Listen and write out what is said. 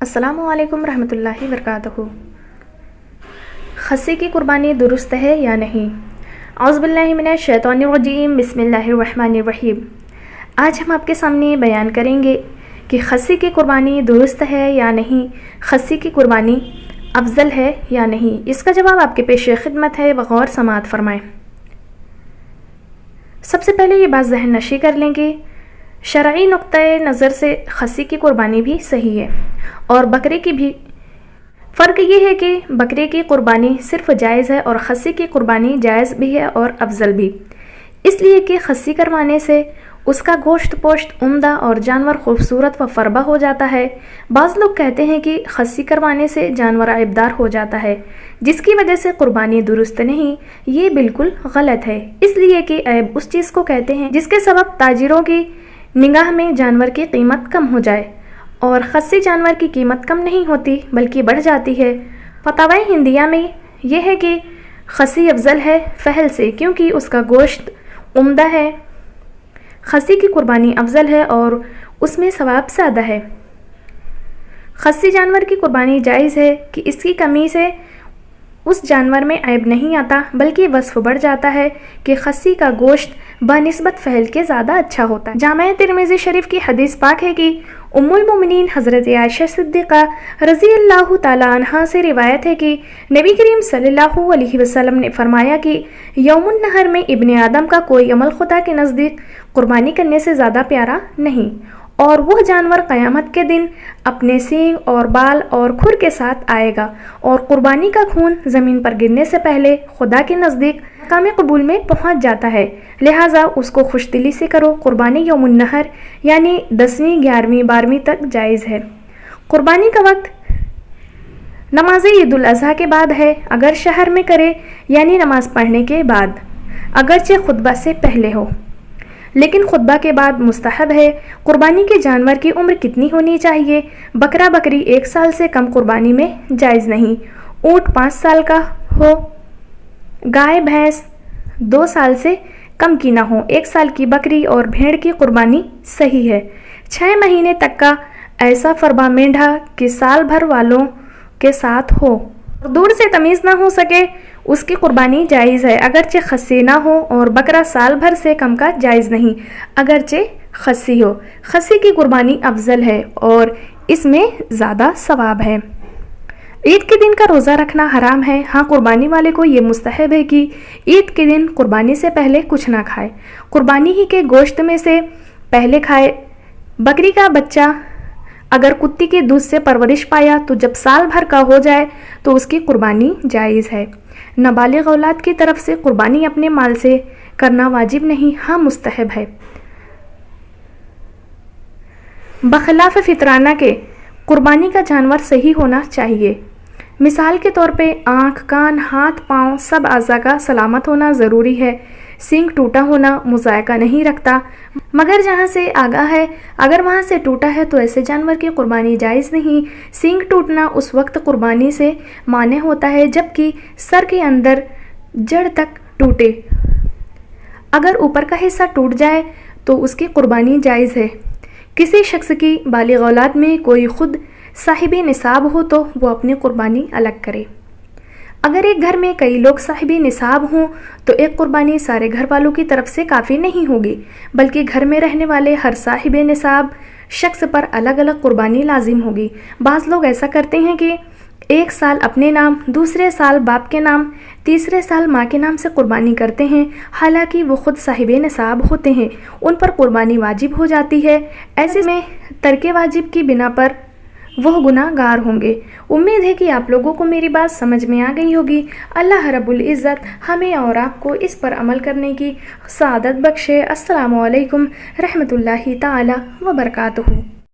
السلام علیکم رحمۃ اللہ وبرکاتہ۔ خصی کی قربانی درست ہے یا نہیں؟ اعوذ باللہ من الشیطان الرجیم، بسم اللہ الرحمن الرحیم۔ آج ہم آپ کے سامنے بیان کریں گے کہ خصی کی قربانی درست ہے یا نہیں، خصی کی قربانی افضل ہے یا نہیں۔ اس کا جواب آپ کے پیش خدمت ہے، بغور سماعت فرمائیں۔ سب سے پہلے یہ بات ذہن نشی کر لیں کہ شرعی نقطۂ نظر سے خصی کی قربانی بھی صحیح ہے اور بکرے کی بھی۔ فرق یہ ہے کہ بکرے کی قربانی صرف جائز ہے اور خصی کی قربانی جائز بھی ہے اور افضل بھی، اس لیے کہ خصی کروانے سے اس کا گوشت پوشت عمدہ اور جانور خوبصورت و فربہ ہو جاتا ہے۔ بعض لوگ کہتے ہیں کہ خصی کروانے سے جانور عیبدار ہو جاتا ہے، جس کی وجہ سے قربانی درست نہیں۔ یہ بالکل غلط ہے، اس لیے کہ عیب اس چیز کو کہتے ہیں جس کے سبب تاجروں کی نگاہ میں جانور کی قیمت کم ہو جائے، اور خصی جانور کی قیمت کم نہیں ہوتی بلکہ بڑھ جاتی ہے۔ فتاوی ہندیہ میں یہ ہے کہ خصی افضل ہے فحل سے، کیونکہ اس کا گوشت عمدہ ہے۔ خصی کی قربانی افضل ہے اور اس میں ثواب زیادہ ہے۔ خصی جانور کی قربانی جائز ہے کہ اس کی کمی سے اس جانور میں عیب نہیں آتا، بلکہ وصف بڑھ جاتا ہے کہ خصی کا گوشت بنسبت فحل کے زیادہ اچھا ہوتا ہے۔ جامع ترمذی شریف کی حدیث پاک ہے کہ ام المومنین حضرت عائشہ صدیقہ رضی اللہ تعالی عنہا سے روایت ہے کہ نبی کریم صلی اللہ علیہ وسلم نے فرمایا کہ یوم النحر میں ابن آدم کا کوئی عمل خدا کے نزدیک قربانی کرنے سے زیادہ پیارا نہیں، اور وہ جانور قیامت کے دن اپنے سینگ اور بال اور کھر کے ساتھ آئے گا، اور قربانی کا خون زمین پر گرنے سے پہلے خدا کے نزدیک مقام قبول میں پہنچ جاتا ہے، لہٰذا اس کو خوش دلی سے کرو۔ قربانی یوم النحر یعنی 10ویں 11ویں 12ویں تک جائز ہے۔ قربانی کا وقت نماز عید الاضحیٰ کے بعد ہے، اگر شہر میں کرے یعنی نماز پڑھنے کے بعد، اگرچہ خطبہ سے پہلے ہو، لیکن خطبہ کے بعد مستحب ہے۔ قربانی کے جانور کی عمر کتنی ہونی چاہیے؟ بکرا بکری 1 سال سے کم قربانی میں جائز نہیں، اونٹ 5 سال کا ہو، گائے بھینس 2 سال سے کم کی نہ ہو، 1 سال کی بکری اور بھیڑ کی قربانی صحیح ہے۔ 6 مہینے تک کا ایسا فربا مینڈھا کہ سال بھر والوں کے ساتھ ہو، دور سے تمیز نہ ہو سکے، اس کی قربانی جائز ہے، اگرچہ خصی نہ ہو، اور بکرا سال بھر سے کم کا جائز نہیں، اگرچہ خصی ہو۔ خصی کی قربانی افضل ہے اور اس میں زیادہ ثواب ہے۔ عید کے دن کا روزہ رکھنا حرام ہے، ہاں قربانی والے کو یہ مستحب ہے کہ عید کے دن قربانی سے پہلے کچھ نہ کھائے، قربانی ہی کے گوشت میں سے پہلے کھائے۔ بکری کا بچہ اگر کتی کے دودھ سے پرورش پایا تو جب سال بھر کا ہو جائے تو اس کی قربانی جائز ہے۔ نابالغ اولاد کی طرف سے قربانی اپنے مال سے کرنا واجب نہیں، ہاں مستحب ہے۔ بخلاف فطرانہ کے قربانی کا جانور صحیح ہونا چاہیے۔ مثال کے طور پہ آنکھ، کان، ہاتھ، پاؤں سب اعضاء کا سلامت ہونا ضروری ہے۔ سینگ ٹوٹا ہونا مذائقہ نہیں رکھتا، مگر جہاں سے آگاہ ہے، اگر وہاں سے ٹوٹا ہے تو ایسے جانور کی قربانی جائز نہیں۔ سینگ ٹوٹنا اس وقت قربانی سے مانع ہوتا ہے جبکہ سر کے اندر جڑ تک ٹوٹے، اگر اوپر کا حصہ ٹوٹ جائے تو اس کی قربانی جائز ہے۔ کسی شخص کی بالغ اولاد میں کوئی خود صاحب نصاب ہو تو وہ اپنی قربانی الگ کرے۔ اگر ایک گھر میں کئی لوگ صاحب نصاب ہوں تو ایک قربانی سارے گھر والوں کی طرف سے کافی نہیں ہوگی، بلکہ گھر میں رہنے والے ہر صاحب نصاب شخص پر الگ الگ قربانی لازم ہوگی۔ بعض لوگ ایسا کرتے ہیں کہ 1 سال اپنے نام، دوسرے سال باپ کے نام، تیسرے سال ماں کے نام سے قربانی کرتے ہیں، حالانکہ وہ خود صاحب نصاب ہوتے ہیں، ان پر قربانی واجب ہو جاتی ہے۔ ایسے میں ترک واجب کی بنا پر وہ گناہ گار ہوں گے۔ امید ہے کہ آپ لوگوں کو میری بات سمجھ میں آ گئی ہوگی۔ اللہ رب العزت ہمیں اور آپ کو اس پر عمل کرنے کی سعادت بخشے۔ السلام علیکم رحمۃ اللہ تعالی وبرکاتہ۔